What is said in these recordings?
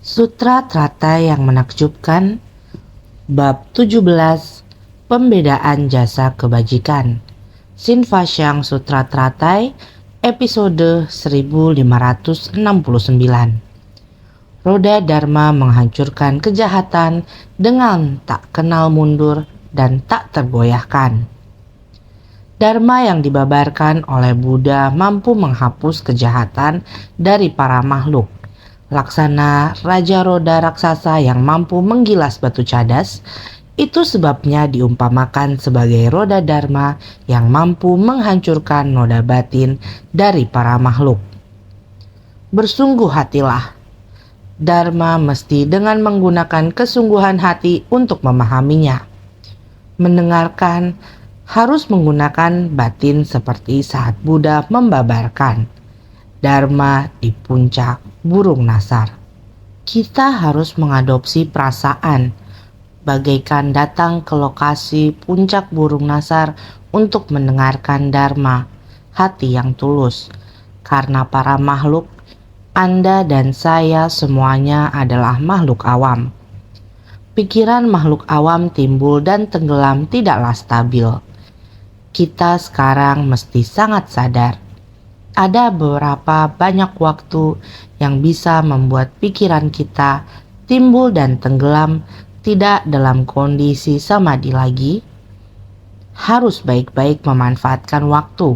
Sutra Teratai yang menakjubkan, Bab 17, Pembedaan Jasa Kebajikan, Sinvasyang Sutra Teratai, episode 1569. Roda Dharma menghancurkan kejahatan dengan tak kenal mundur dan tak tergoyahkan. Dharma yang dibabarkan oleh Buddha mampu menghapus kejahatan dari para makhluk. Laksana Raja Roda Raksasa yang mampu menggilas batu cadas, itu sebabnya diumpamakan sebagai roda Dharma yang mampu menghancurkan noda batin dari para makhluk. Bersungguh hatilah. Dharma mesti dengan menggunakan kesungguhan hati untuk memahaminya. Mendengarkan harus menggunakan batin seperti saat Buddha membabarkan Dharma di puncak burung nasar. Kita harus mengadopsi perasaan bagaikan datang ke lokasi puncak burung nasar untuk mendengarkan Dharma, hati yang tulus. Karena para makhluk, Anda dan saya semuanya adalah makhluk awam. Pikiran makhluk awam timbul dan tenggelam tidaklah stabil. Kita sekarang mesti sangat sadar. Ada beberapa banyak waktu yang bisa membuat pikiran kita timbul dan tenggelam tidak dalam kondisi samadhi lagi. Harus baik-baik memanfaatkan waktu.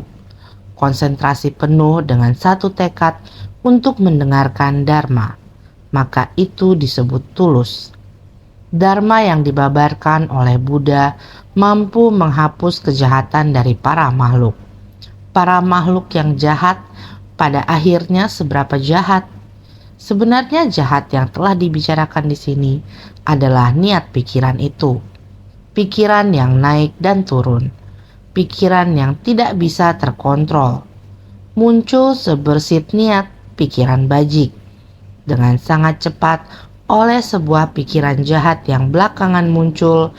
Konsentrasi penuh dengan satu tekad untuk mendengarkan Dharma. Maka itu disebut tulus. Dharma yang dibabarkan oleh Buddha mampu menghapus kejahatan dari para makhluk. Para makhluk yang jahat pada akhirnya seberapa jahat? Sebenarnya jahat yang telah dibicarakan di sini adalah niat pikiran itu. Pikiran yang naik dan turun. Pikiran yang tidak bisa terkontrol. Muncul sebersit niat pikiran bajik. Dengan sangat cepat oleh sebuah pikiran jahat yang belakangan muncul,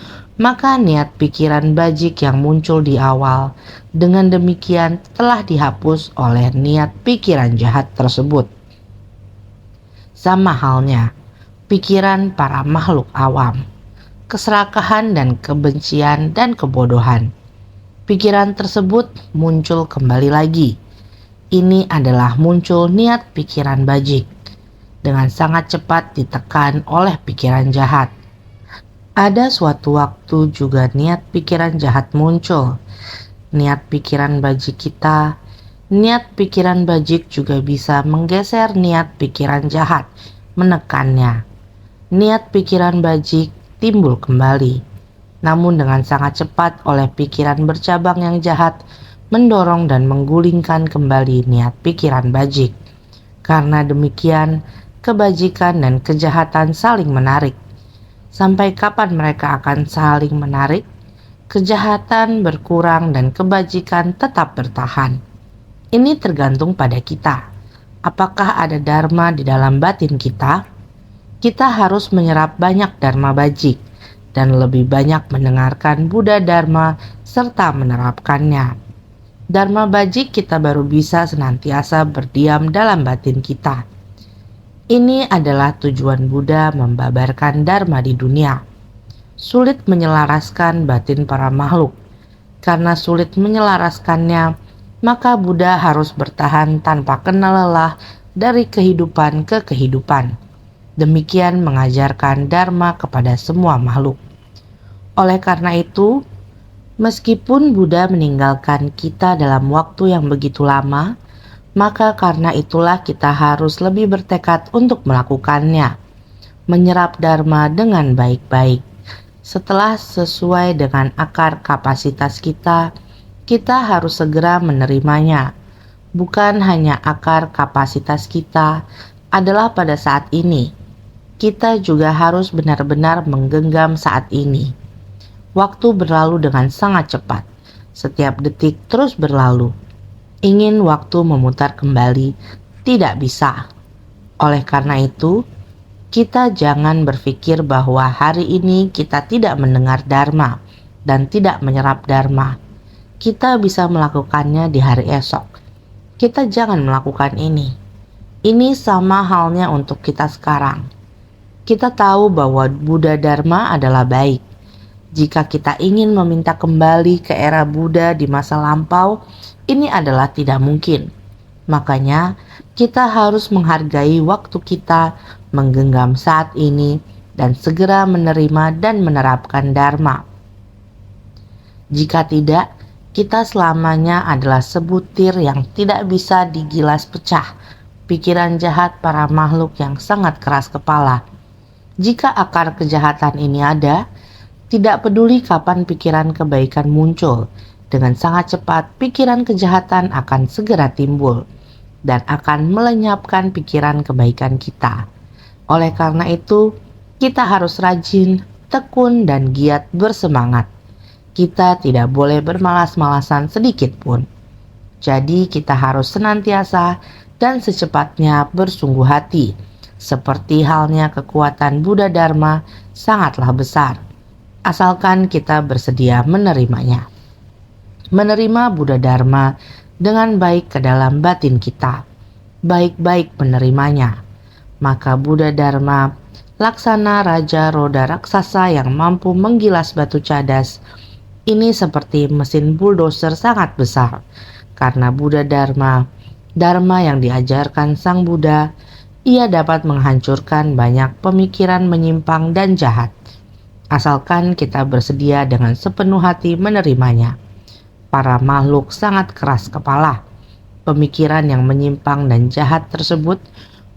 maka niat pikiran bajik yang muncul di awal dengan demikian telah dihapus oleh niat pikiran jahat tersebut. Sama halnya pikiran para makhluk awam, keserakahan dan kebencian dan kebodohan. Pikiran tersebut muncul kembali lagi. Ini adalah muncul niat pikiran bajik. Dengan sangat cepat ditekan oleh pikiran jahat. Ada suatu waktu juga niat pikiran jahat muncul. Niat pikiran bajik niat pikiran bajik juga bisa menggeser niat pikiran jahat, menekannya. Niat pikiran bajik timbul kembali. Namun dengan sangat cepat oleh pikiran bercabang yang jahat, mendorong dan menggulingkan kembali niat pikiran bajik. Karena demikian, kebajikan dan kejahatan saling menarik. Sampai kapan mereka akan saling menarik? Kejahatan berkurang dan kebajikan tetap bertahan. Ini tergantung pada kita. Apakah ada Dharma di dalam batin kita? Kita harus menyerap banyak Dharma bajik dan lebih banyak mendengarkan Buddha Dharma serta menerapkannya. Dharma bajik kita baru bisa senantiasa berdiam dalam batin kita. Ini adalah tujuan Buddha membabarkan Dharma di dunia. Sulit menyelaraskan batin para makhluk. Karena sulit menyelaraskannya, maka Buddha harus bertahan tanpa kenal lelah dari kehidupan ke kehidupan. Demikian mengajarkan Dharma kepada semua makhluk. Oleh karena itu, meskipun Buddha meninggalkan kita dalam waktu yang begitu lama, maka karena itulah kita harus lebih bertekad untuk melakukannya. Menyerap Dharma dengan baik-baik. Setelah sesuai dengan akar kapasitas kita, kita harus segera menerimanya. Bukan hanya akar kapasitas kita adalah pada saat ini. Kita juga harus benar-benar menggenggam saat ini. Waktu berlalu dengan sangat cepat. Setiap detik terus berlalu. Ingin waktu memutar kembali, tidak bisa. Oleh karena itu, kita jangan berpikir bahwa hari ini kita tidak mendengar Dharma dan tidak menyerap Dharma. Kita bisa melakukannya di hari esok. Kita jangan melakukan ini. Ini sama halnya untuk kita sekarang. kita tahu bahwa Buddha Dharma adalah baik. Jika kita ingin meminta kembali ke era Buddha di masa lampau, ini adalah tidak mungkin. Makanya, kita harus menghargai waktu kita, menggenggam saat ini, dan segera menerima dan menerapkan Dharma. Jika tidak, kita selamanya adalah sebutir yang tidak bisa digilas pecah, pikiran jahat para makhluk yang sangat keras kepala. Jika akar kejahatan ini ada, tidak peduli kapan pikiran kebaikan muncul, dengan sangat cepat pikiran kejahatan akan segera timbul dan akan melenyapkan pikiran kebaikan kita. Oleh karena itu, kita harus rajin, tekun, dan giat bersemangat. Kita tidak boleh bermalas-malasan sedikit pun. Jadi kita harus senantiasa dan secepatnya bersungguh hati. Seperti halnya kekuatan Buddha Dharma sangatlah besar. Asalkan kita bersedia menerimanya. Menerima Buddha Dharma dengan baik ke dalam batin kita. Baik-baik menerimanya. Maka Buddha Dharma, laksana Raja Roda Raksasa yang mampu menggilas batu cadas, ini seperti mesin bulldozer sangat besar, karena Buddha Dharma, Dharma yang diajarkan Sang Buddha, ia dapat menghancurkan banyak pemikiran menyimpang dan jahat, asalkan kita bersedia dengan sepenuh hati menerimanya. Para makhluk sangat keras kepala. Pemikiran yang menyimpang dan jahat tersebut,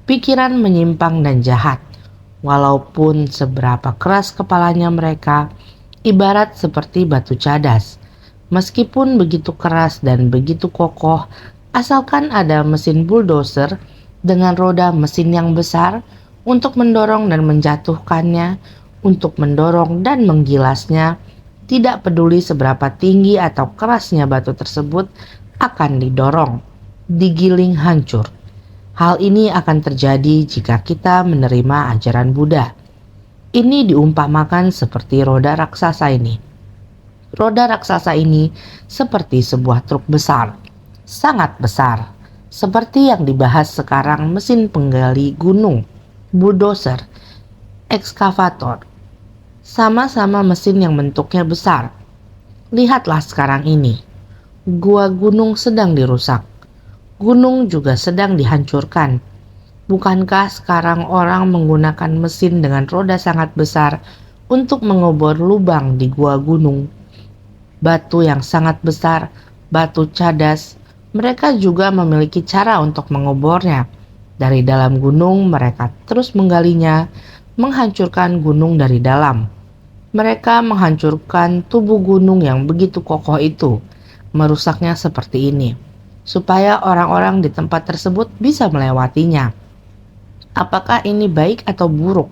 pikiran menyimpang dan jahat, walaupun seberapa keras kepalanya mereka, ibarat seperti batu cadas. Meskipun begitu keras dan begitu kokoh, asalkan ada mesin bulldozer dengan roda mesin yang besar untuk mendorong dan menjatuhkannya, untuk mendorong dan menggilasnya, tidak peduli seberapa tinggi atau kerasnya batu tersebut akan didorong, digiling hancur. Hal ini akan terjadi jika kita menerima ajaran Buddha. Ini diumpamakan seperti roda raksasa ini. Roda raksasa ini seperti sebuah truk besar, sangat besar, seperti yang dibahas sekarang mesin penggali gunung, bulldozer, ekskavator. Sama-sama mesin yang bentuknya besar. Lihatlah sekarang ini, gua gunung sedang dirusak. Gunung juga sedang dihancurkan. Bukankah sekarang orang menggunakan mesin dengan roda sangat besar untuk mengobor lubang di gua gunung? Batu yang sangat besar, batu cadas, mereka juga memiliki cara untuk mengobornya. Dari dalam gunung mereka terus menggalinya, menghancurkan gunung dari dalam. Mereka menghancurkan tubuh gunung yang begitu kokoh itu, merusaknya seperti ini, supaya orang-orang di tempat tersebut bisa melewatinya. Apakah ini baik atau buruk?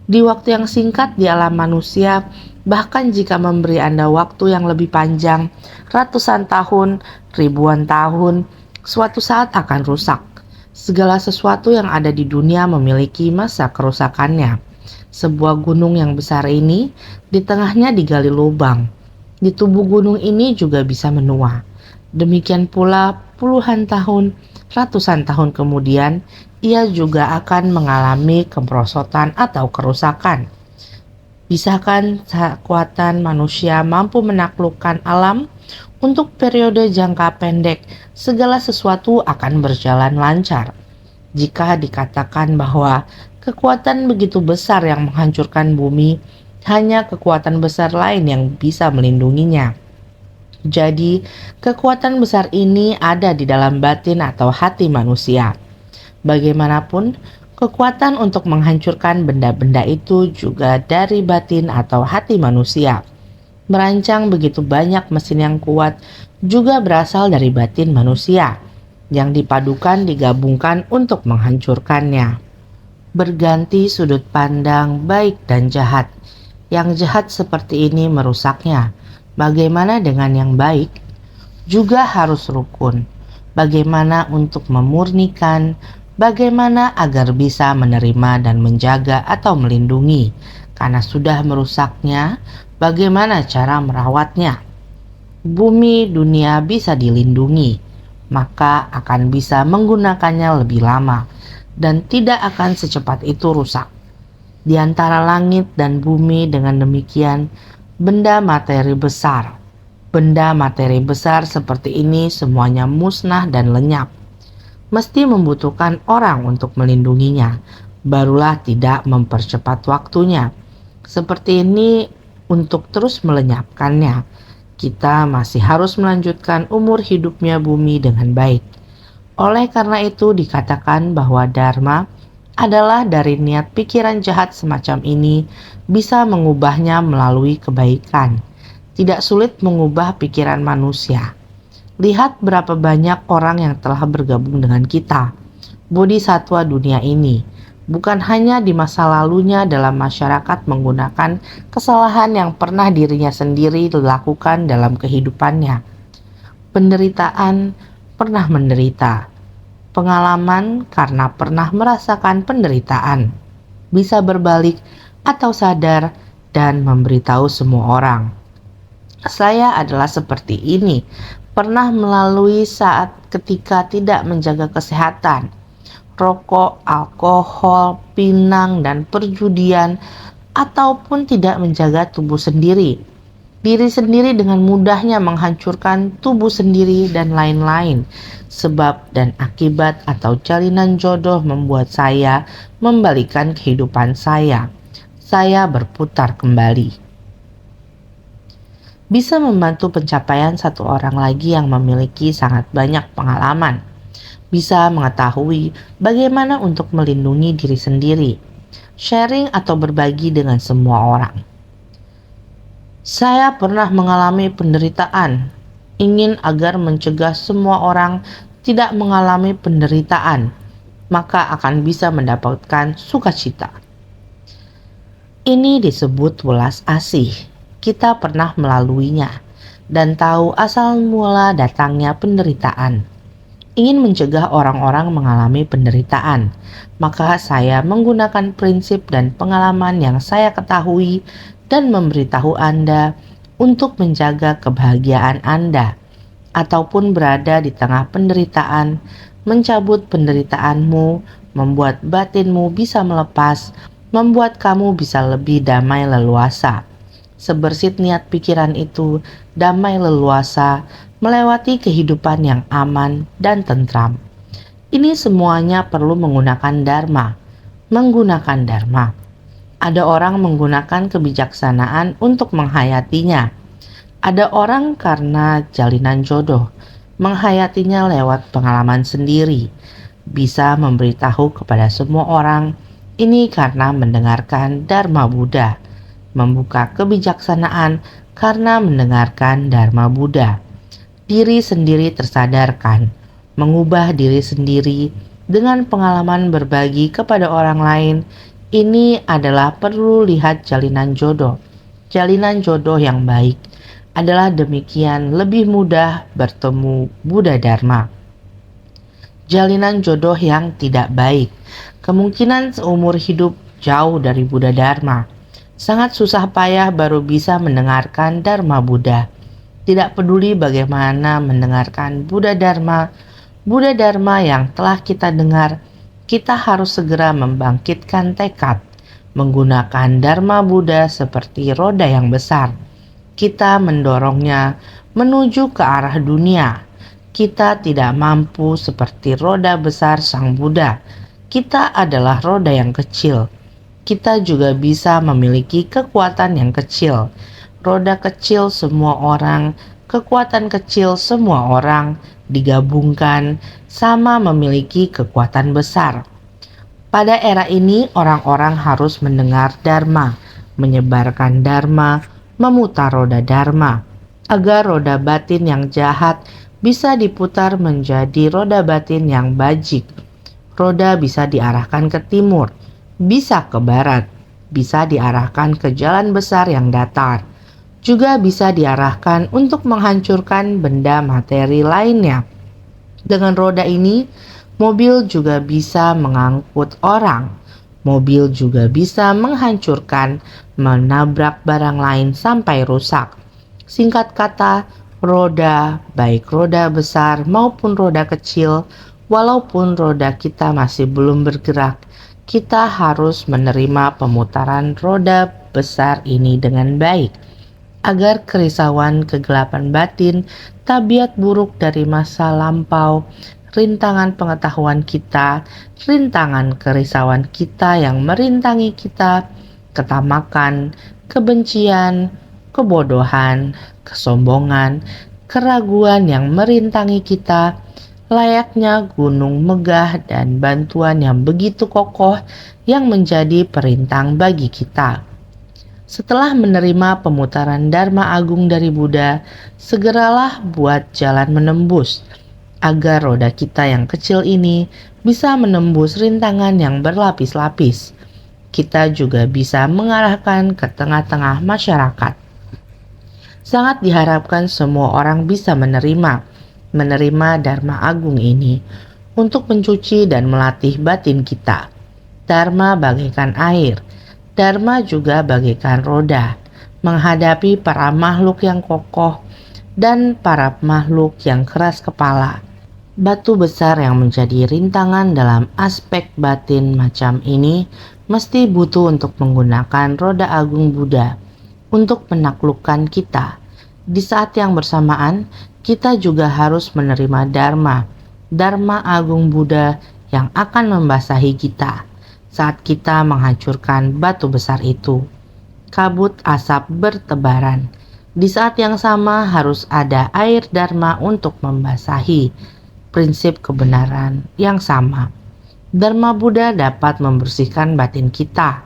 Di waktu yang singkat di alam manusia, bahkan jika memberi Anda waktu yang lebih panjang, ratusan tahun, ribuan tahun, suatu saat akan rusak. Segala sesuatu yang ada di dunia memiliki masa kerusakannya. Sebuah gunung yang besar ini, di tengahnya digali lubang. Di tubuh gunung ini juga bisa menua. Demikian pula puluhan tahun, ratusan tahun kemudian, ia juga akan mengalami kemerosotan atau kerusakan. Bisakah kekuatan manusia mampu menaklukkan alam? Untuk periode jangka pendek, segala sesuatu akan berjalan lancar. Jika dikatakan bahwa kekuatan begitu besar yang menghancurkan bumi, hanya kekuatan besar lain yang bisa melindunginya. Jadi, kekuatan besar ini ada di dalam batin atau hati manusia. Bagaimanapun, kekuatan untuk menghancurkan benda-benda itu juga dari batin atau hati manusia. Merancang begitu banyak mesin yang kuat juga berasal dari batin manusia, yang dipadukan digabungkan untuk menghancurkannya. Berganti sudut pandang baik dan jahat. Yang jahat seperti ini merusaknya. Bagaimana dengan yang baik? Juga harus rukun. Bagaimana untuk memurnikan? Bagaimana agar bisa menerima dan menjaga atau melindungi? Karena sudah merusaknya, bagaimana cara merawatnya? Bumi dunia bisa dilindungi, maka akan bisa menggunakannya lebih lama dan tidak akan secepat itu rusak. di antara langit dan bumi. Dengan demikian, benda materi besar seperti ini semuanya musnah dan lenyap. Mesti membutuhkan orang untuk melindunginya, barulah tidak mempercepat waktunya. Seperti ini untuk terus melenyapkannya. Kita masih harus melanjutkan umur hidupnya bumi dengan baik. Oleh karena itu dikatakan bahwa dharma adalah dari niat pikiran jahat semacam ini bisa mengubahnya melalui kebaikan. Tidak sulit mengubah pikiran manusia. Lihat berapa banyak orang yang telah bergabung dengan kita, bodhisatwa dunia ini. Bukan hanya di masa lalunya dalam masyarakat menggunakan kesalahan yang pernah dirinya sendiri lakukan dalam kehidupannya. Penderitaan pernah menderita. Pengalaman karena pernah merasakan penderitaan. Bisa berbalik atau sadar dan memberitahu semua orang. Saya adalah seperti ini. Pernah melalui saat ketika tidak menjaga kesehatan. Rokok, alkohol, pinang, dan perjudian, ataupun tidak menjaga tubuh sendiri. Diri sendiri dengan mudahnya menghancurkan tubuh sendiri dan lain-lain. Sebab dan akibat atau jalinan jodoh membuat saya membalikan kehidupan saya. Saya berputar kembali. Bisa membantu pencapaian satu orang lagi yang memiliki sangat banyak pengalaman. Bisa mengetahui bagaimana untuk melindungi diri sendiri. Sharing atau berbagi dengan semua orang. Saya pernah mengalami penderitaan. Ingin agar mencegah semua orang tidak mengalami penderitaan, maka akan bisa mendapatkan sukacita. Ini disebut welas asih. Kita pernah melaluinya dan tahu asal mula datangnya penderitaan. Ingin mencegah orang-orang mengalami penderitaan, maka saya menggunakan prinsip dan pengalaman yang saya ketahui dan memberitahu Anda untuk menjaga kebahagiaan Anda, ataupun berada di tengah penderitaan, mencabut penderitaanmu, membuat batinmu bisa melepas, membuat kamu bisa lebih damai leluasa. Sebersih niat pikiran itu, damai leluasa, melewati kehidupan yang aman dan tentram. Ini semuanya perlu menggunakan dharma. Ada orang menggunakan kebijaksanaan untuk menghayatinya. Ada orang karena jalinan jodoh, menghayatinya lewat pengalaman sendiri. Bisa memberitahu kepada semua orang, ini karena mendengarkan Dharma Buddha. Membuka kebijaksanaan karena mendengarkan Dharma Buddha. Diri sendiri tersadarkan, mengubah diri sendiri dengan pengalaman berbagi kepada orang lain. Ini adalah perlu lihat jalinan jodoh. Jalinan jodoh yang baik adalah demikian lebih mudah bertemu Buddha Dharma. Jalinan jodoh yang tidak baik, kemungkinan seumur hidup jauh dari Buddha Dharma. Sangat susah payah baru bisa mendengarkan Dharma Buddha. Tidak peduli bagaimana mendengarkan Buddha Dharma yang telah kita dengar, kita harus segera membangkitkan tekad, menggunakan Dharma Buddha seperti roda yang besar. Kita mendorongnya menuju ke arah dunia. Kita tidak mampu seperti roda besar Sang Buddha. Kita adalah roda yang kecil. Kita juga bisa memiliki kekuatan yang kecil. Roda kecil semua orang, kekuatan kecil semua orang digabungkan sama memiliki kekuatan besar. Pada era ini orang-orang harus mendengar Dharma, menyebarkan Dharma, memutar roda Dharma, agar roda batin yang jahat bisa diputar menjadi roda batin yang bajik. Roda bisa diarahkan ke timur, bisa ke barat, bisa diarahkan ke jalan besar yang datar, juga bisa diarahkan untuk menghancurkan benda materi lainnya. Dengan roda ini, mobil juga bisa mengangkut orang. Mobil juga bisa menghancurkan, menabrak barang lain sampai rusak. Singkat kata, roda, baik roda besar maupun roda kecil, walaupun roda kita masih belum bergerak, kita harus menerima pemutaran roda besar ini dengan baik, agar kerisauan kegelapan batin, tabiat buruk dari masa lampau, rintangan pengetahuan kita, rintangan kerisauan kita yang merintangi kita, ketamakan, kebencian, kebodohan, kesombongan, keraguan yang merintangi kita, layaknya gunung megah dan bantuan yang begitu kokoh yang menjadi perintang bagi kita. Setelah menerima pemutaran Dharma Agung dari Buddha, segeralah buat jalan menembus, agar roda kita yang kecil ini bisa menembus rintangan yang berlapis-lapis. Kita juga bisa mengarahkan ke tengah-tengah masyarakat. Sangat diharapkan semua orang bisa menerima Dharma Agung ini untuk mencuci dan melatih batin kita. Dharma bagaikan air, Dharma juga bagaikan roda, menghadapi para makhluk yang kokoh dan para makhluk yang keras kepala. Batu besar yang menjadi rintangan dalam aspek batin macam ini mesti butuh untuk menggunakan roda agung Buddha untuk menaklukkan kita. Di saat yang bersamaan, kita juga harus menerima Dharma Agung Buddha yang akan membasahi kita saat kita menghancurkan batu besar itu. Kabut asap bertebaran. Di saat yang sama harus ada air Dharma untuk membasahi. Prinsip kebenaran yang sama. Dharma Buddha dapat membersihkan batin kita,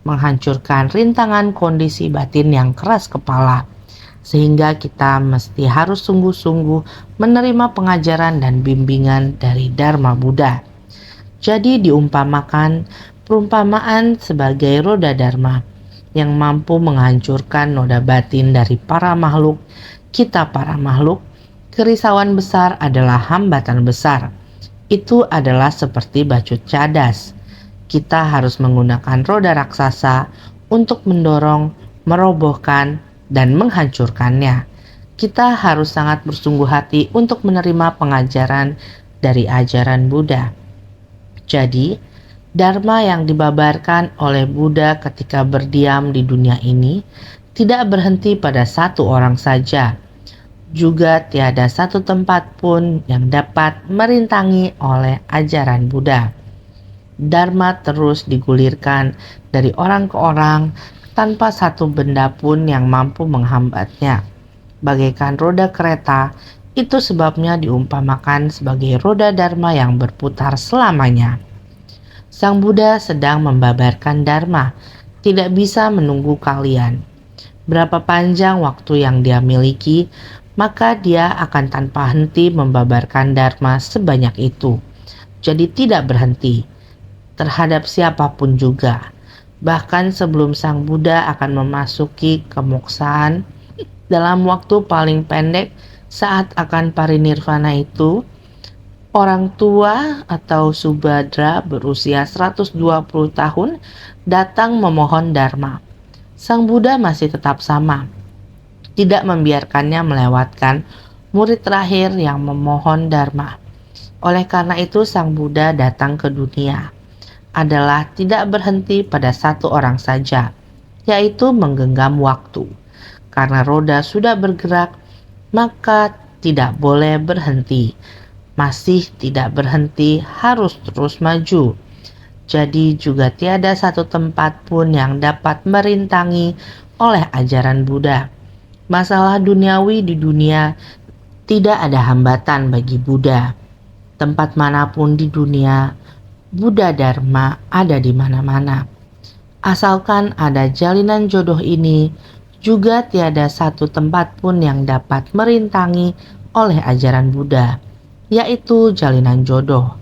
menghancurkan rintangan kondisi batin yang keras kepala, sehingga kita mesti harus sungguh-sungguh menerima pengajaran dan bimbingan dari Dharma Buddha. Jadi perumpamaan sebagai roda Dharma yang mampu menghancurkan noda batin dari para makhluk, kita para makhluk. Kerisauan besar adalah hambatan besar. Itu adalah seperti bacut cadas. Kita harus menggunakan roda raksasa untuk mendorong, merobohkan, dan menghancurkannya. Kita harus sangat bersungguh hati untuk menerima pengajaran dari ajaran Buddha. Jadi, Dharma yang dibabarkan oleh Buddha ketika berdiam di dunia ini tidak berhenti pada satu orang saja. Juga tiada satu tempat pun yang dapat merintangi oleh ajaran Buddha. Dharma terus digulirkan dari orang ke orang tanpa satu benda pun yang mampu menghambatnya. Bagaikan roda kereta, itu sebabnya diumpamakan sebagai roda Dharma yang berputar selamanya. Sang Buddha sedang membabarkan Dharma, tidak bisa menunggu kalian. Berapa panjang waktu yang dia miliki, maka dia akan tanpa henti membabarkan Dharma sebanyak itu. Jadi tidak berhenti terhadap siapapun juga. Bahkan sebelum Sang Buddha akan memasuki kemoksaan dalam waktu paling pendek saat akan parinirvana itu, orang tua atau Subhadra berusia 120 tahun datang memohon Dharma. Sang Buddha masih tetap sama, tidak membiarkannya melewatkan murid terakhir yang memohon Dharma. Oleh karena itu Sang Buddha datang ke dunia adalah tidak berhenti pada satu orang saja, yaitu menggenggam waktu. Karena roda sudah bergerak, maka tidak boleh berhenti. Masih tidak berhenti, harus terus maju. Jadi juga tiada satu tempat pun yang dapat merintangi oleh ajaran Buddha. Masalah duniawi di dunia tidak ada hambatan bagi Buddha. Tempat manapun di dunia, Buddha Dharma ada di mana-mana. Asalkan ada jalinan jodoh ini, juga tiada satu tempat pun yang dapat merintangi oleh ajaran Buddha, yaitu jalinan jodoh.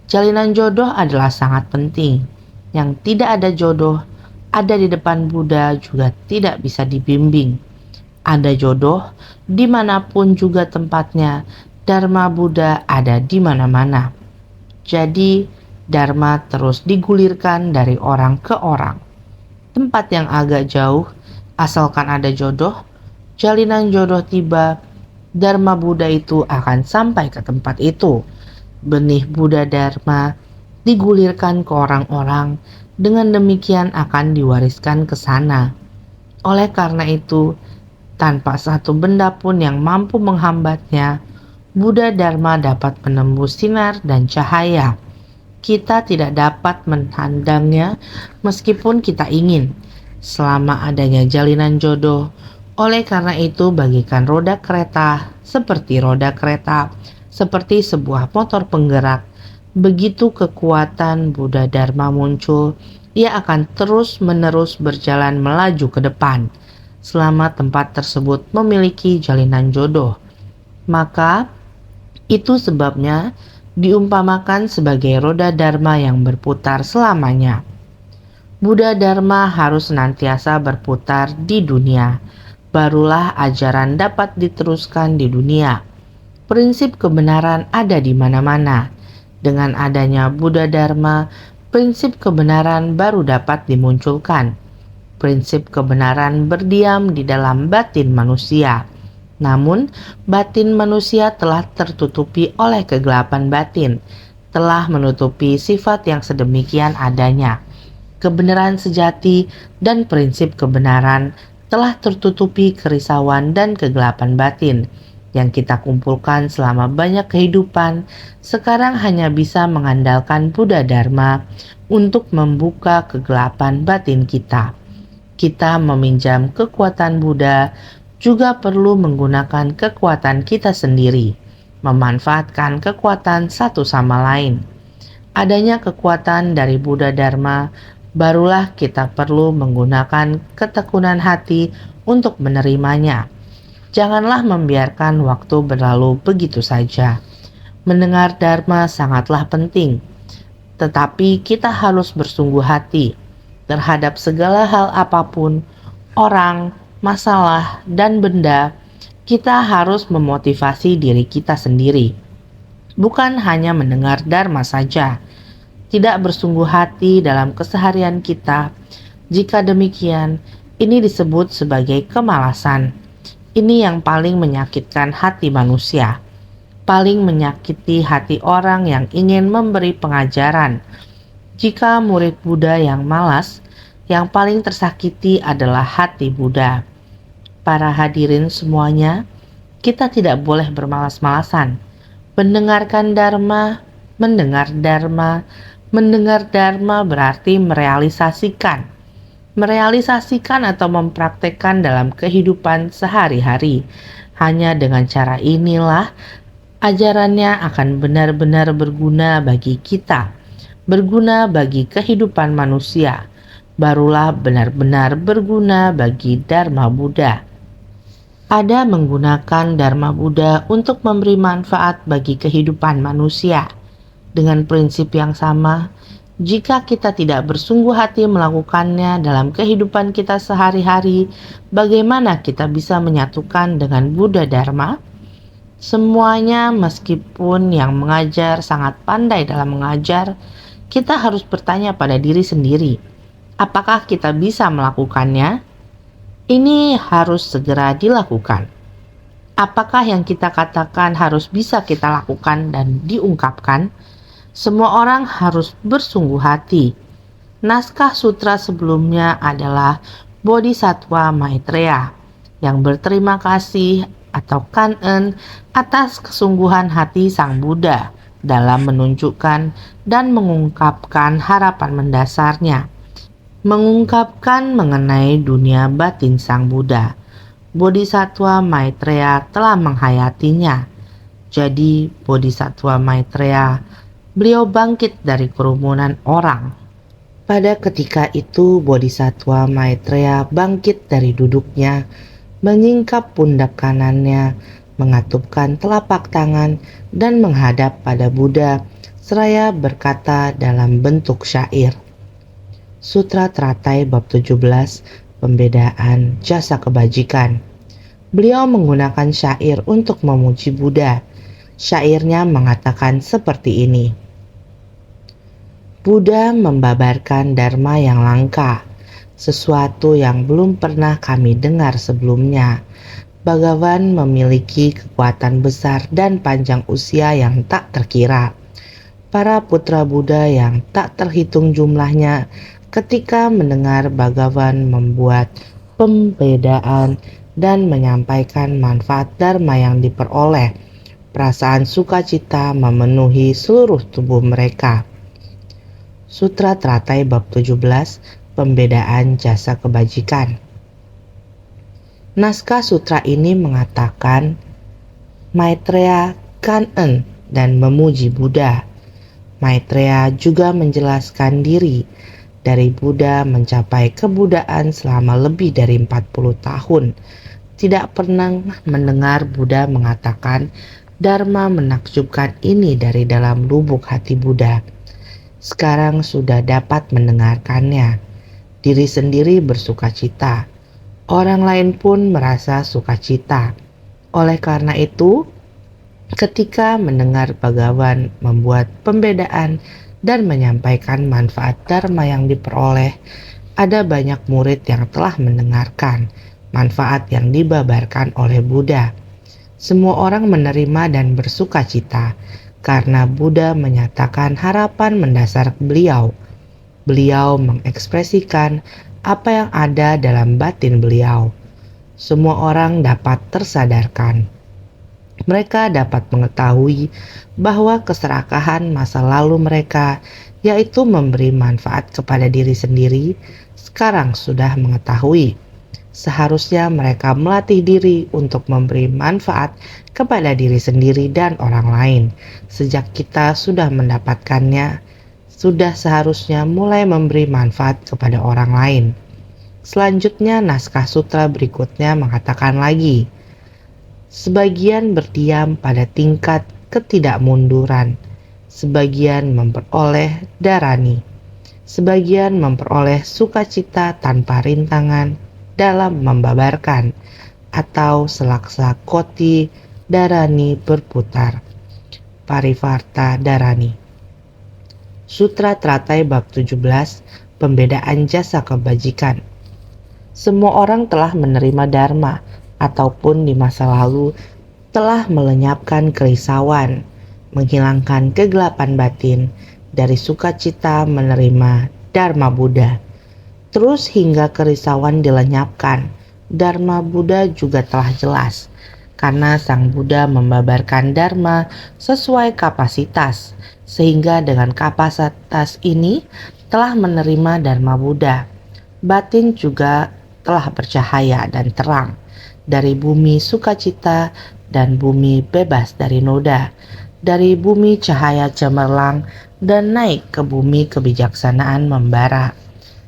Jalinan jodoh adalah sangat penting. Yang tidak ada jodoh, ada di depan Buddha juga tidak bisa dibimbing. Ada jodoh dimanapun juga tempatnya, Dharma Buddha ada di mana-mana. Jadi Dharma terus digulirkan dari orang ke orang. Tempat yang agak jauh, asalkan ada jodoh, jalinan jodoh tiba, Dharma Buddha itu akan sampai ke tempat itu. Benih Buddha Dharma digulirkan ke orang-orang, dengan demikian akan diwariskan ke sana. Oleh karena itu, tanpa satu benda pun yang mampu menghambatnya, Buddha Dharma dapat menembus sinar dan cahaya. Kita tidak dapat menandangnya meskipun kita ingin, selama adanya jalinan jodoh. Oleh karena itu, bagikan roda kereta seperti seperti sebuah motor penggerak. Begitu kekuatan Buddha Dharma muncul, ia akan terus-menerus berjalan melaju ke depan, selama tempat tersebut memiliki jalinan jodoh. Maka, itu sebabnya diumpamakan sebagai roda Dharma yang berputar selamanya. Buddha Dharma harus senantiasa berputar di dunia, barulah ajaran dapat diteruskan di dunia. Prinsip kebenaran ada di mana-mana. Dengan adanya Buddha Dharma, prinsip kebenaran baru dapat dimunculkan. Prinsip kebenaran berdiam di dalam batin manusia. Namun, batin manusia telah tertutupi oleh kegelapan batin, telah menutupi sifat yang sedemikian adanya. Kebenaran sejati dan prinsip kebenaran telah tertutupi kerisauan dan kegelapan batin yang kita kumpulkan selama banyak kehidupan. Sekarang hanya bisa mengandalkan Buddha Dharma untuk membuka kegelapan batin kita. Kita meminjam kekuatan Buddha, juga perlu menggunakan kekuatan kita sendiri, memanfaatkan kekuatan satu sama lain. Adanya kekuatan dari Buddha Dharma, barulah kita perlu menggunakan ketekunan hati untuk menerimanya. Janganlah membiarkan waktu berlalu begitu saja. Mendengar Dharma sangatlah penting, tetapi kita harus bersungguh hati terhadap segala hal apapun, orang, masalah, dan benda. Kita harus memotivasi diri kita sendiri, bukan hanya mendengar Dharma saja, tidak bersungguh hati dalam keseharian kita. Jika demikian, ini disebut sebagai kemalasan. Ini yang paling menyakitkan hati manusia, paling menyakiti hati orang yang ingin memberi pengajaran. Jika murid Buddha yang malas, yang paling tersakiti adalah hati Buddha. Para hadirin semuanya, kita tidak boleh bermalas-malasan. Mendengar Dharma berarti merealisasikan atau mempraktekkan dalam kehidupan sehari-hari. Hanya dengan cara inilah ajarannya akan benar-benar berguna bagi kita, berguna bagi kehidupan manusia, barulah benar-benar berguna bagi Dharma Buddha. Ada menggunakan Dharma Buddha untuk memberi manfaat bagi kehidupan manusia. Dengan prinsip yang sama, jika kita tidak bersungguh hati melakukannya dalam kehidupan kita sehari-hari, bagaimana kita bisa menyatukan dengan Buddha Dharma? Semuanya, meskipun yang mengajar sangat pandai dalam mengajar, kita harus bertanya pada diri sendiri, apakah kita bisa melakukannya? Ini harus segera dilakukan. Apakah yang kita katakan harus bisa kita lakukan dan diungkapkan? Semua orang harus bersungguh hati. Naskah sutra sebelumnya adalah Bodhisattva Maitreya yang berterima kasih atau kangen atas kesungguhan hati Sang Buddha dalam menunjukkan dan mengungkapkan harapan mendasarnya, mengungkapkan mengenai dunia batin Sang Buddha. Bodhisattva Maitreya telah menghayatinya. Jadi Bodhisattva Maitreya, beliau bangkit dari kerumunan orang. Pada ketika itu Bodhisattva Maitreya bangkit dari duduknya, menyingkap pundak kanannya, mengatupkan telapak tangan dan menghadap pada Buddha, seraya berkata dalam bentuk syair. Sutra Teratai bab 17, Pembedaan Jasa Kebajikan. Beliau menggunakan syair untuk memuji Buddha. Syairnya mengatakan seperti ini. Buddha membabarkan Dharma yang langka, sesuatu yang belum pernah kami dengar sebelumnya. Bhagavan memiliki kekuatan besar dan panjang usia yang tak terkira. Para putra Buddha yang tak terhitung jumlahnya ketika mendengar Bhagavan membuat pembedaan dan menyampaikan manfaat dharma yang diperoleh, perasaan sukacita memenuhi seluruh tubuh mereka. Sutra Teratai Bab 17, Pembedaan Jasa Kebajikan. Naskah sutra ini mengatakan Maitreya kangen dan memuji Buddha. Maitreya juga menjelaskan diri dari Buddha mencapai kebudaan selama lebih dari 40 tahun. Tidak pernah mendengar Buddha mengatakan dharma menakjubkan ini dari dalam lubuk hati Buddha. Sekarang sudah dapat mendengarkannya. Diri sendiri bersukacita. Orang lain pun merasa sukacita. Oleh karena itu, ketika mendengar Bhagavan membuat pembedaan dan menyampaikan manfaat dharma yang diperoleh, ada banyak murid yang telah mendengarkan manfaat yang dibabarkan oleh Buddha. Semua orang menerima dan bersukacita karena Buddha menyatakan harapan mendasar beliau. Beliau mengekspresikan apa yang ada dalam batin beliau. Semua orang dapat tersadarkan. Mereka dapat mengetahui bahwa keserakahan masa lalu mereka, yaitu memberi manfaat kepada diri sendiri, sekarang sudah mengetahui. Seharusnya mereka melatih diri untuk memberi manfaat kepada diri sendiri dan orang lain. Sejak kita sudah mendapatkannya, sudah seharusnya mulai memberi manfaat kepada orang lain. Selanjutnya, naskah sutra berikutnya mengatakan lagi, sebagian berdiam pada tingkat ketidakmunduran, sebagian memperoleh dharani, sebagian memperoleh sukacita tanpa rintangan dalam membabarkan, atau selaksa koti dharani berputar. Parivarta Dharani. Sutra Teratai Bab 17, Pembedaan Jasa Kebajikan. Semua orang telah menerima dharma ataupun di masa lalu telah melenyapkan kerisauan, menghilangkan kegelapan batin dari sukacita menerima dharma Buddha. Terus hingga kerisauan dilenyapkan, dharma Buddha juga telah jelas, karena Sang Buddha membabarkan dharma sesuai kapasitas, sehingga dengan kapasitas ini telah menerima dharma Buddha. Batin juga telah bercahaya dan terang dari bumi sukacita dan bumi bebas dari noda, dari bumi cahaya cemerlang dan naik ke bumi kebijaksanaan membara,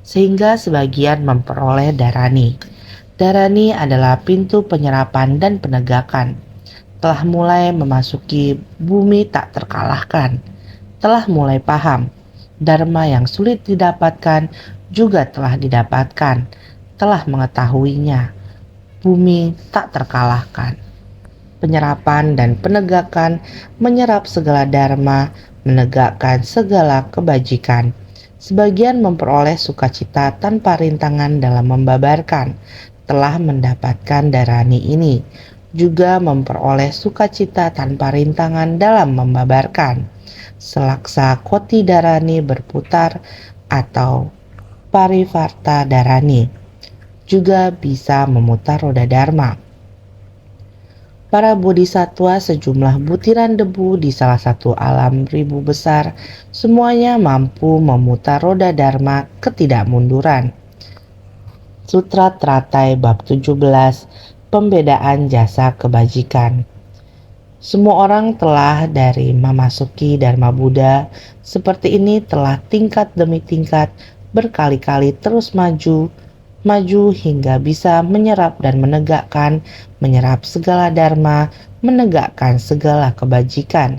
sehingga sebagian memperoleh dharani. Dharani adalah pintu penyerapan dan penegakan. Telah mulai memasuki bumi tak terkalahkan. Telah mulai paham. Dharma yang sulit didapatkan juga telah didapatkan. Telah mengetahuinya. Bumi tak terkalahkan. Penyerapan dan penegakan menyerap segala dharma, menegakkan segala kebajikan. Sebagian memperoleh sukacita tanpa rintangan dalam membabarkan, telah mendapatkan dharani ini, juga memperoleh sukacita tanpa rintangan dalam membabarkan. Selaksa koti dharani berputar atau parivarta dharani, juga bisa memutar roda dharma. Para bodhisattva sejumlah butiran debu di salah satu alam ribu besar, semuanya mampu memutar roda dharma ketidakmunduran. Sutra Teratai Bab 17, Pembedaan Jasa Kebajikan. Semua orang telah dari memasuki dharma Buddha seperti ini telah tingkat demi tingkat berkali-kali terus maju hingga bisa menyerap dan menegakkan, menyerap segala dharma, menegakkan segala kebajikan.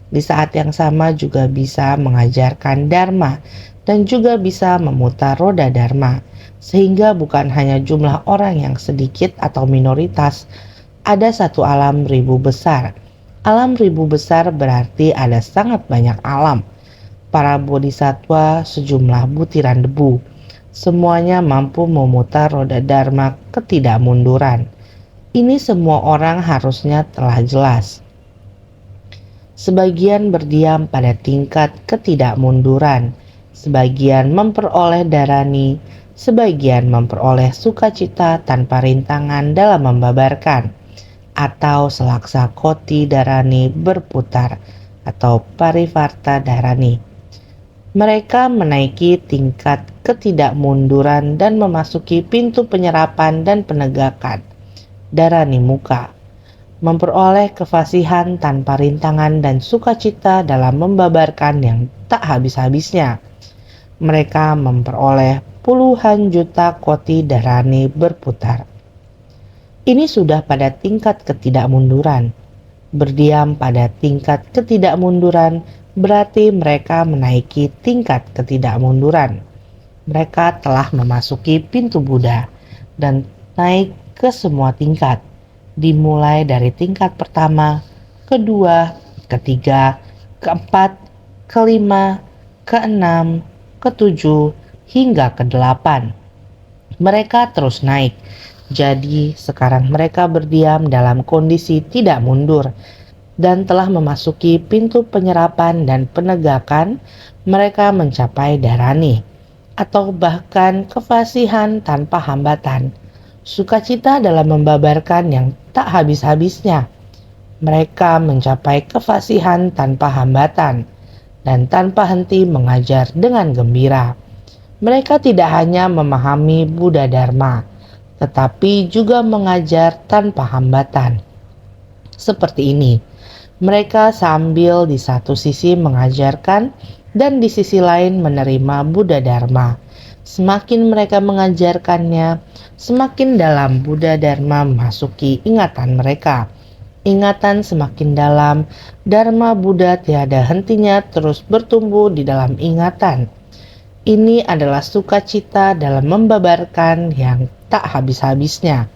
Di saat yang sama juga bisa mengajarkan dharma dan juga bisa memutar roda dharma, sehingga bukan hanya jumlah orang yang sedikit atau minoritas, ada satu alam ribu besar. Alam ribu besar berarti ada sangat banyak alam. Para bodhisattva sejumlah butiran debu. Semuanya mampu memutar roda dharma ketidakmunduran. Ini semua orang harusnya telah jelas. Sebagian berdiam pada tingkat ketidakmunduran, sebagian memperoleh darani, sebagian memperoleh sukacita tanpa rintangan dalam membabarkan, atau selaksa koti darani berputar, atau parivarta darani. Mereka menaiki tingkat ketidakmunduran dan memasuki pintu penyerapan dan penegakan, darani muka, memperoleh kefasihan tanpa rintangan dan sukacita dalam membabarkan yang tak habis-habisnya. Mereka memperoleh puluhan juta koti darani berputar. Ini sudah pada tingkat ketidakmunduran. Berdiam pada tingkat ketidakmunduran berarti mereka menaiki tingkat ketidakmunduran. Mereka telah memasuki pintu Buddha dan naik ke semua tingkat, dimulai dari tingkat pertama, kedua, ketiga, keempat, kelima, keenam, ketujuh, hingga kedelapan. Mereka terus naik. Jadi sekarang mereka berdiam dalam kondisi tidak mundur dan telah memasuki pintu penyerapan dan penegakan. Mereka mencapai darani atau bahkan kefasihan tanpa hambatan, sukacita dalam membabarkan yang tak habis-habisnya. Mereka mencapai kefasihan tanpa hambatan dan tanpa henti mengajar dengan gembira. Mereka tidak hanya memahami Buddha Dharma, tetapi juga mengajar tanpa hambatan. Seperti ini, mereka sambil di satu sisi mengajarkan dan di sisi lain menerima Buddha Dharma. Semakin mereka mengajarkannya, semakin dalam Buddha Dharma memasuki ingatan mereka. Ingatan semakin dalam, Dharma Buddha tiada hentinya terus bertumbuh di dalam ingatan. Ini adalah sukacita dalam membabarkan yang tak habis-habisnya.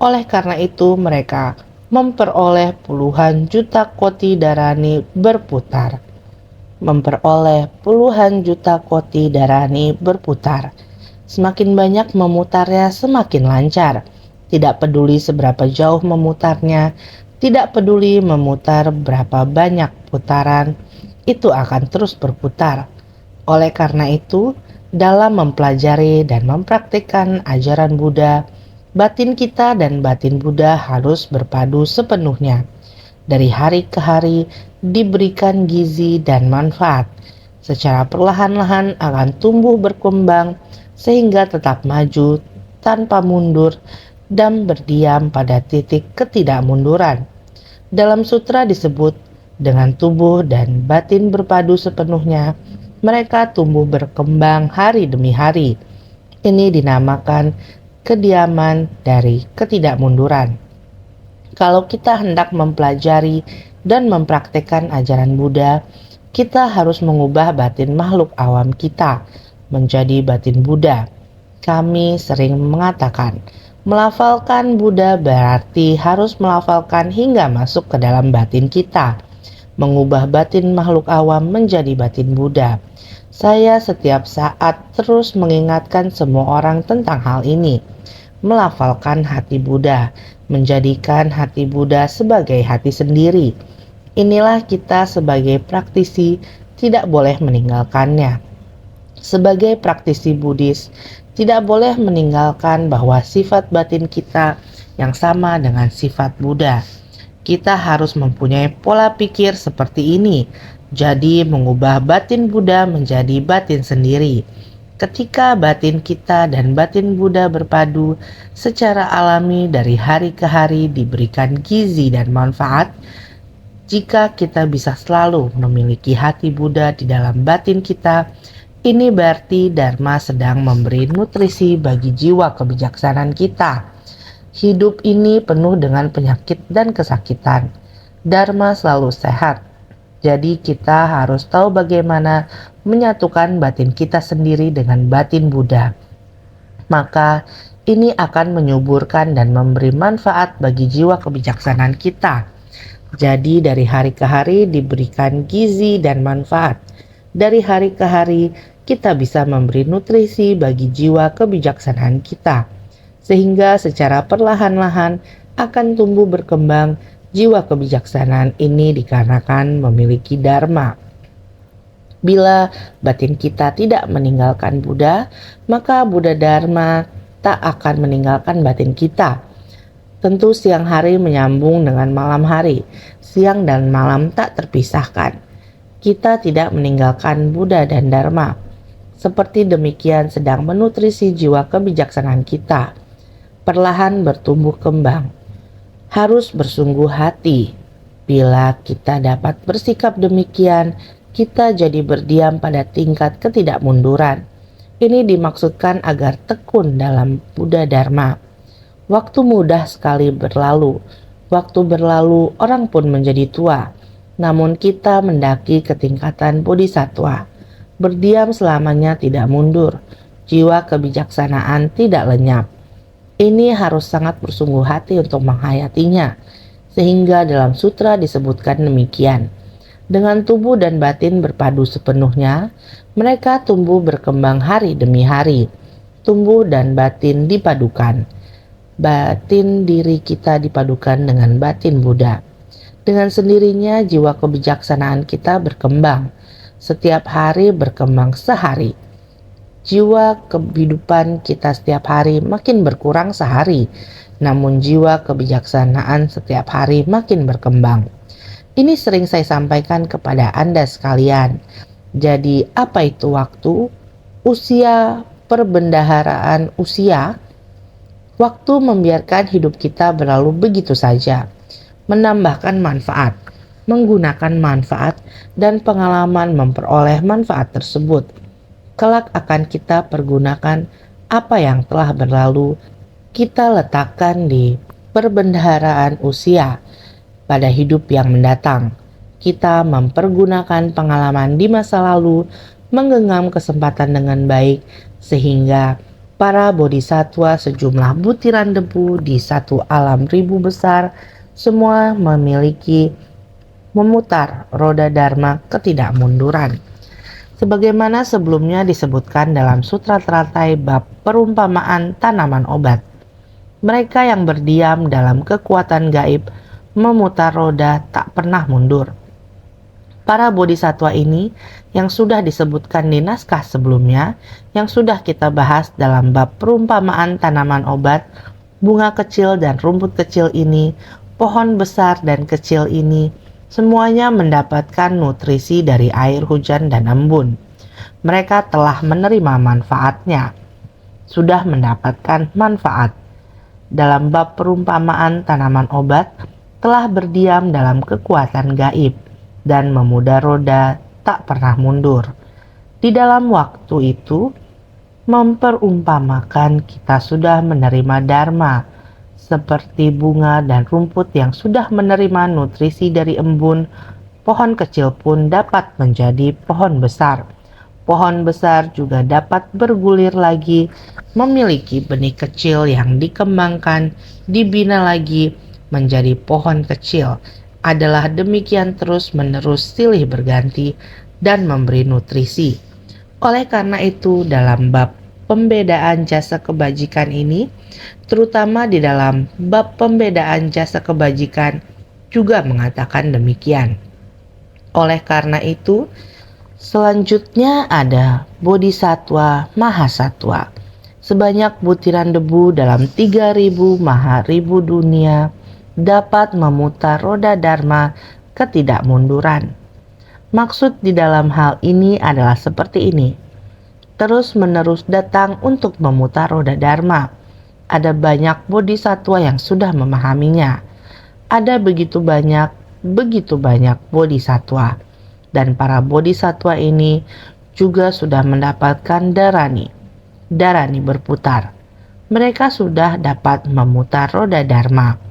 Oleh karena itu mereka memperoleh puluhan juta koti darani berputar. Memperoleh puluhan juta koti darani berputar. Semakin banyak memutarnya semakin lancar. Tidak peduli seberapa jauh memutarnya, tidak peduli memutar berapa banyak putaran, itu akan terus berputar. Oleh karena itu, dalam mempelajari dan mempraktikkan ajaran Buddha, batin kita dan batin Buddha harus berpadu sepenuhnya. Dari hari ke hari diberikan gizi dan manfaat. Secara perlahan-lahan akan tumbuh berkembang sehingga tetap maju tanpa mundur dan berdiam pada titik ketidakmunduran. Dalam sutra disebut, dengan tubuh dan batin berpadu sepenuhnya, mereka tumbuh berkembang hari demi hari. Ini dinamakan kediaman dari ketidakmunduran. Kalau kita hendak mempelajari dan mempraktikkan ajaran Buddha, kita harus mengubah batin makhluk awam kita menjadi batin Buddha. Kami sering mengatakan, melafalkan Buddha berarti harus melafalkan hingga masuk ke dalam batin kita. Mengubah batin makhluk awam menjadi batin Buddha. Saya setiap saat terus mengingatkan semua orang tentang hal ini. Melafalkan hati Buddha, menjadikan hati Buddha sebagai hati sendiri. Inilah kita sebagai praktisi tidak boleh meninggalkannya. Sebagai praktisi Buddhis, tidak boleh meninggalkan bahwa sifat batin kita yang sama dengan sifat Buddha. Kita harus mempunyai pola pikir seperti ini, jadi mengubah batin Buddha menjadi batin sendiri. Ketika batin kita dan batin Buddha berpadu secara alami dari hari ke hari diberikan gizi dan manfaat, jika kita bisa selalu memiliki hati Buddha di dalam batin kita, ini berarti Dharma sedang memberi nutrisi bagi jiwa kebijaksanaan kita. Hidup ini penuh dengan penyakit dan kesakitan. Dharma selalu sehat. Jadi kita harus tahu bagaimana menyatukan batin kita sendiri dengan batin Buddha. Maka ini akan menyuburkan dan memberi manfaat bagi jiwa kebijaksanaan kita. Jadi dari hari ke hari diberikan gizi dan manfaat. Dari hari ke hari kita bisa memberi nutrisi bagi jiwa kebijaksanaan kita, sehingga secara perlahan-lahan akan tumbuh berkembang Jiwa kebijaksanaan ini dikarenakan memiliki dharma. Bila batin kita tidak meninggalkan Buddha, maka Buddha Dharma tak akan meninggalkan batin kita. Tentu siang hari menyambung dengan malam hari, siang dan malam tak terpisahkan. Kita tidak meninggalkan Buddha dan Dharma. Seperti demikian sedang menutrisi jiwa kebijaksanaan kita, perlahan bertumbuh kembang. Harus bersungguh hati. Bila kita dapat bersikap demikian, kita jadi berdiam pada tingkat ketidakmunduran. Ini dimaksudkan agar tekun dalam Buddha Dharma. Waktu mudah sekali berlalu. Waktu berlalu, orang pun menjadi tua. Namun kita mendaki ke tingkatan bodhisattva. Berdiam selamanya tidak mundur. Jiwa kebijaksanaan tidak lenyap. Ini harus sangat bersungguh hati untuk menghayatinya. Sehingga dalam sutra disebutkan demikian. Dengan tubuh dan batin berpadu sepenuhnya, mereka tumbuh berkembang hari demi hari. Tubuh dan batin dipadukan. Batin diri kita dipadukan dengan batin Buddha. Dengan sendirinya jiwa kebijaksanaan kita berkembang. Setiap hari berkembang sehari. Jiwa kehidupan kita setiap hari makin berkurang sehari. Namun jiwa kebijaksanaan setiap hari makin berkembang. Ini sering saya sampaikan kepada Anda sekalian. Jadi apa itu waktu? Usia, perbendaharaan usia. Waktu membiarkan hidup kita berlalu begitu saja. Menambahkan manfaat, menggunakan manfaat, dan pengalaman memperoleh manfaat tersebut. Kelak akan kita pergunakan apa yang telah berlalu, kita letakkan di perbendaharaan usia. Pada hidup yang mendatang, kita mempergunakan pengalaman di masa lalu, menggenggam kesempatan dengan baik, sehingga para bodhisattva sejumlah butiran debu di satu alam ribu besar, semua memiliki memutar roda dharma ketidakmunduran. Sebagaimana sebelumnya disebutkan dalam Sutra Teratai bab perumpamaan tanaman obat. Mereka yang berdiam dalam kekuatan gaib memutar roda tak pernah mundur. Para bodhisattva ini yang sudah disebutkan di naskah sebelumnya, yang sudah kita bahas dalam bab perumpamaan tanaman obat, bunga kecil dan rumput kecil ini, pohon besar dan kecil ini, semuanya mendapatkan nutrisi dari air hujan dan embun. Mereka telah menerima manfaatnya, sudah mendapatkan manfaat. Dalam bab perumpamaan tanaman obat, telah berdiam dalam kekuatan gaib dan memudar roda tak pernah mundur. Di dalam waktu itu, memperumpamakan kita sudah menerima dharma, seperti bunga dan rumput yang sudah menerima nutrisi dari embun, pohon kecil pun dapat menjadi pohon besar. Pohon besar juga dapat bergulir lagi, memiliki benih kecil yang dikembangkan, dibina lagi, menjadi pohon kecil. Adalah demikian terus-menerus silih berganti dan memberi nutrisi. Oleh karena itu, dalam bab pembedaan jasa kebajikan ini, terutama di dalam bab pembedaan jasa kebajikan, juga mengatakan demikian. Oleh karena itu, selanjutnya ada Bodhisattva Mahasattva. Sebanyak butiran debu dalam 3000 maharibu dunia dapat memutar roda dharma ketidakmunduran. Maksud di dalam hal ini adalah seperti ini. Terus-menerus datang untuk memutar roda dharma. Ada banyak bodhisattva yang sudah memahaminya. Ada begitu banyak bodhisattva. Dan para bodhisattva ini juga sudah mendapatkan dharani. Dharani berputar. Mereka sudah dapat memutar roda dharma.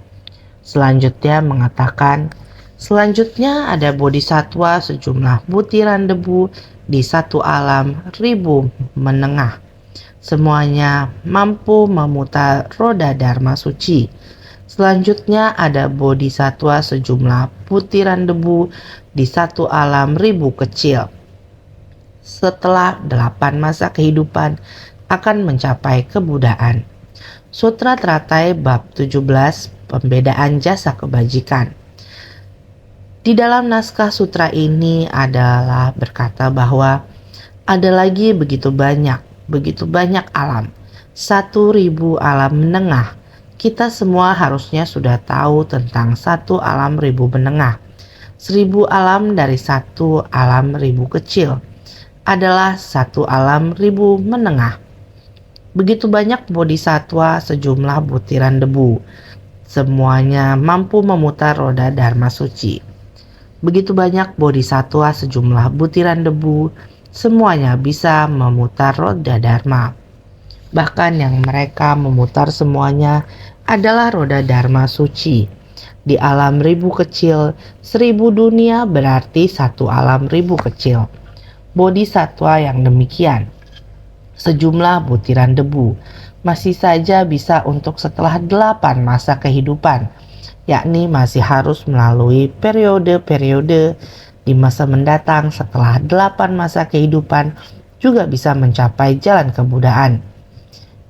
Selanjutnya mengatakan, selanjutnya ada bodhisattva sejumlah butiran debu di satu alam ribu menengah. Semuanya mampu memutar roda dharma suci. Selanjutnya ada bodhisattva sejumlah butiran debu di satu alam ribu kecil. Setelah 8 masa kehidupan akan mencapai kebudaan. Sutra Teratai bab 17 Pembedaan jasa kebajikan. Di dalam naskah sutra ini adalah berkata bahwa ada lagi begitu banyak alam. 1.000 alam menengah. Kita semua harusnya sudah tahu tentang satu alam ribu menengah. 1.000 alam dari satu alam ribu kecil adalah satu alam ribu menengah. Begitu banyak bodhisatwa sejumlah butiran debu. Semuanya mampu memutar roda Dharma suci. Begitu banyak bodhisatwa sejumlah butiran debu, semuanya bisa memutar roda Dharma. Bahkan yang mereka memutar semuanya adalah roda Dharma suci. Di alam ribu kecil, 1.000 dunia berarti satu alam ribu kecil. Bodhisatwa yang demikian, sejumlah butiran debu, masih saja bisa untuk setelah 8 masa kehidupan, yakni masih harus melalui periode-periode di masa mendatang. Setelah 8 masa kehidupan juga bisa mencapai jalan kebudaan.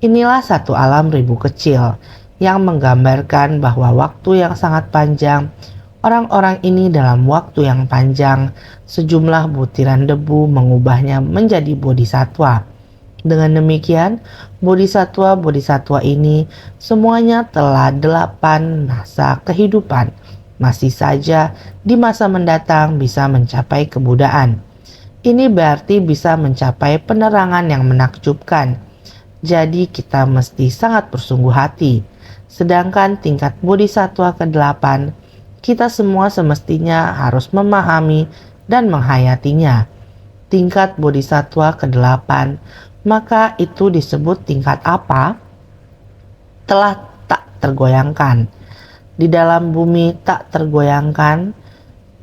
Inilah satu alam ribu kecil yang menggambarkan bahwa waktu yang sangat panjang, orang-orang ini dalam waktu yang panjang, sejumlah butiran debu mengubahnya menjadi bodhisatwa. Dengan demikian, bodhisatwa-bodhisatwa ini semuanya telah 8 masa kehidupan. Masih saja di masa mendatang bisa mencapai kebudaan. Ini berarti bisa mencapai penerangan yang menakjubkan. Jadi kita mesti sangat bersungguh hati. Sedangkan tingkat bodhisatwa ke-8, kita semua semestinya harus memahami dan menghayatinya. Tingkat bodhisatwa ke-8, maka itu disebut tingkat apa? Telah tak tergoyangkan. Di dalam bumi tak tergoyangkan,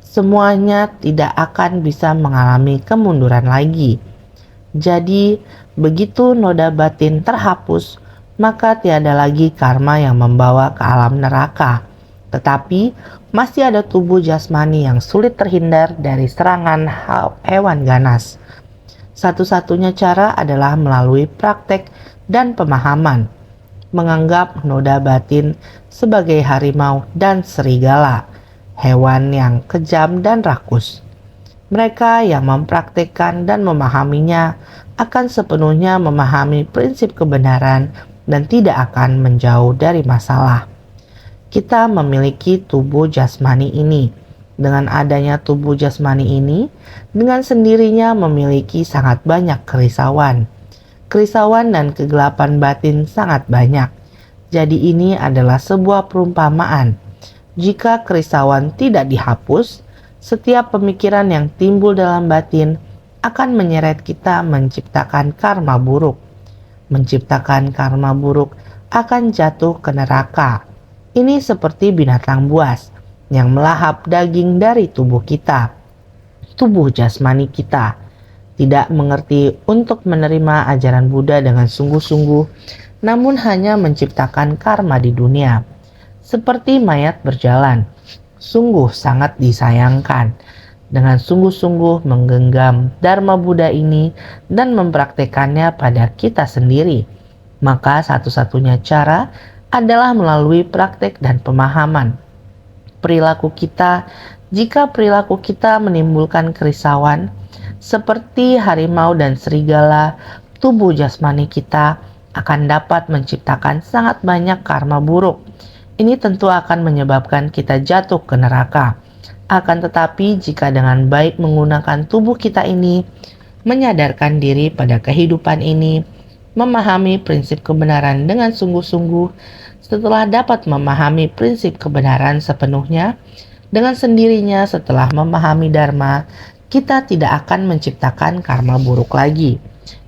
semuanya tidak akan bisa mengalami kemunduran lagi. Jadi, begitu noda batin terhapus, maka tiada lagi karma yang membawa ke alam neraka. Tetapi, masih ada tubuh jasmani yang sulit terhindar dari serangan hewan ganas. Satu-satunya cara adalah melalui praktek dan pemahaman, menganggap noda batin sebagai harimau dan serigala, hewan yang kejam dan rakus. Mereka yang mempraktekkan dan memahaminya akan sepenuhnya memahami prinsip kebenaran dan tidak akan menjauh dari masalah. Kita memiliki tubuh jasmani ini. Dengan adanya tubuh jasmani ini, dengan sendirinya memiliki sangat banyak kerisauan. Kerisauan dan kegelapan batin sangat banyak. Jadi ini adalah sebuah perumpamaan. Jika kerisauan tidak dihapus, setiap pemikiran yang timbul dalam batin akan menyeret kita menciptakan karma buruk. Menciptakan karma buruk akan jatuh ke neraka. Ini seperti binatang buas yang melahap daging dari tubuh kita, tubuh jasmani kita, tidak mengerti untuk menerima ajaran Buddha dengan sungguh-sungguh, namun hanya menciptakan karma di dunia. Seperti mayat berjalan, sungguh sangat disayangkan. Dengan sungguh-sungguh menggenggam Dharma Buddha ini dan mempraktekannya pada kita sendiri, maka satu-satunya cara adalah melalui praktek dan pemahaman. Perilaku kita, jika perilaku kita menimbulkan kerisauan, seperti harimau dan serigala, tubuh jasmani kita akan dapat menciptakan sangat banyak karma buruk. Ini tentu akan menyebabkan kita jatuh ke neraka. Akan tetapi jika dengan baik menggunakan tubuh kita ini, menyadarkan diri pada kehidupan ini, memahami prinsip kebenaran dengan sungguh-sungguh, setelah dapat memahami prinsip kebenaran sepenuhnya, dengan sendirinya setelah memahami Dharma, kita tidak akan menciptakan karma buruk lagi.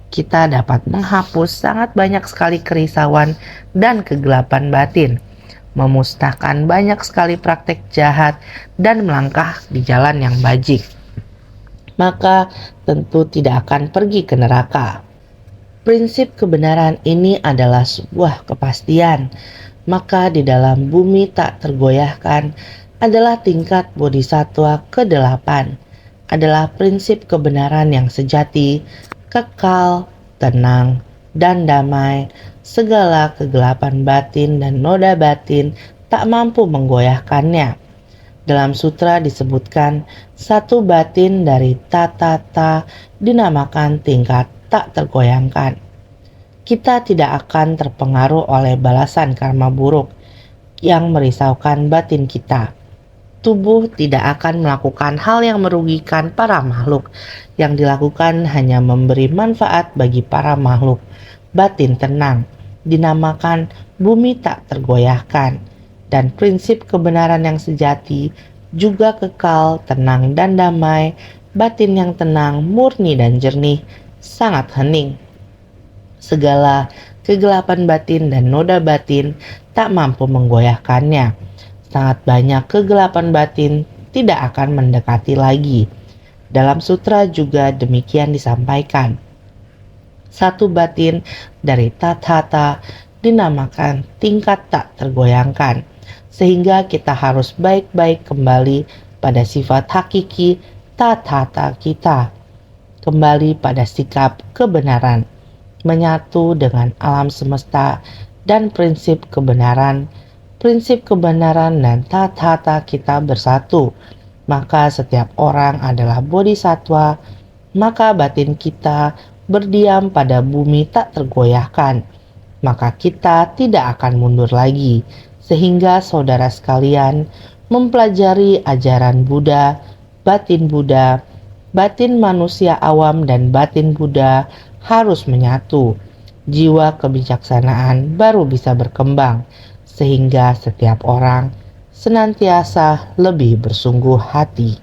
Kita dapat menghapus sangat banyak sekali kerisauan dan kegelapan batin, memusnahkan banyak sekali praktek jahat dan melangkah di jalan yang bajik. Maka tentu tidak akan pergi ke neraka. Prinsip kebenaran ini adalah sebuah kepastian. Maka di dalam bumi tak tergoyahkan adalah tingkat bodhisatwa ke-8, adalah prinsip kebenaran yang sejati, kekal, tenang, dan damai. Segala kegelapan batin dan noda batin tak mampu menggoyahkannya. Dalam sutra disebutkan satu batin dari tatata dinamakan tingkat tak tergoyangkan. Kita tidak akan terpengaruh oleh balasan karma buruk yang merisaukan batin kita. Tubuh tidak akan melakukan hal yang merugikan para makhluk. Yang dilakukan hanya memberi manfaat bagi para makhluk. Batin tenang, dinamakan bumi tak tergoyahkan. Dan prinsip kebenaran yang sejati juga kekal, tenang dan damai. Batin yang tenang, murni dan jernih, sangat hening. Segala kegelapan batin dan noda batin tak mampu menggoyahkannya. Sangat banyak kegelapan batin tidak akan mendekati lagi. Dalam sutra juga demikian disampaikan. Satu batin dari tathata dinamakan tingkat tak tergoyangkan. Sehingga kita harus baik-baik kembali pada sifat hakiki tathata kita. Kembali pada sikap kebenaran. Menyatu dengan alam semesta dan prinsip kebenaran dan tata kita bersatu, maka setiap orang adalah bodhisattva, maka batin kita berdiam pada bumi tak tergoyahkan, maka kita tidak akan mundur lagi, sehingga saudara sekalian mempelajari ajaran Buddha, batin manusia awam dan batin Buddha harus menyatu. Jiwa kebijaksanaan baru bisa berkembang, sehingga setiap orang senantiasa lebih bersungguh hati.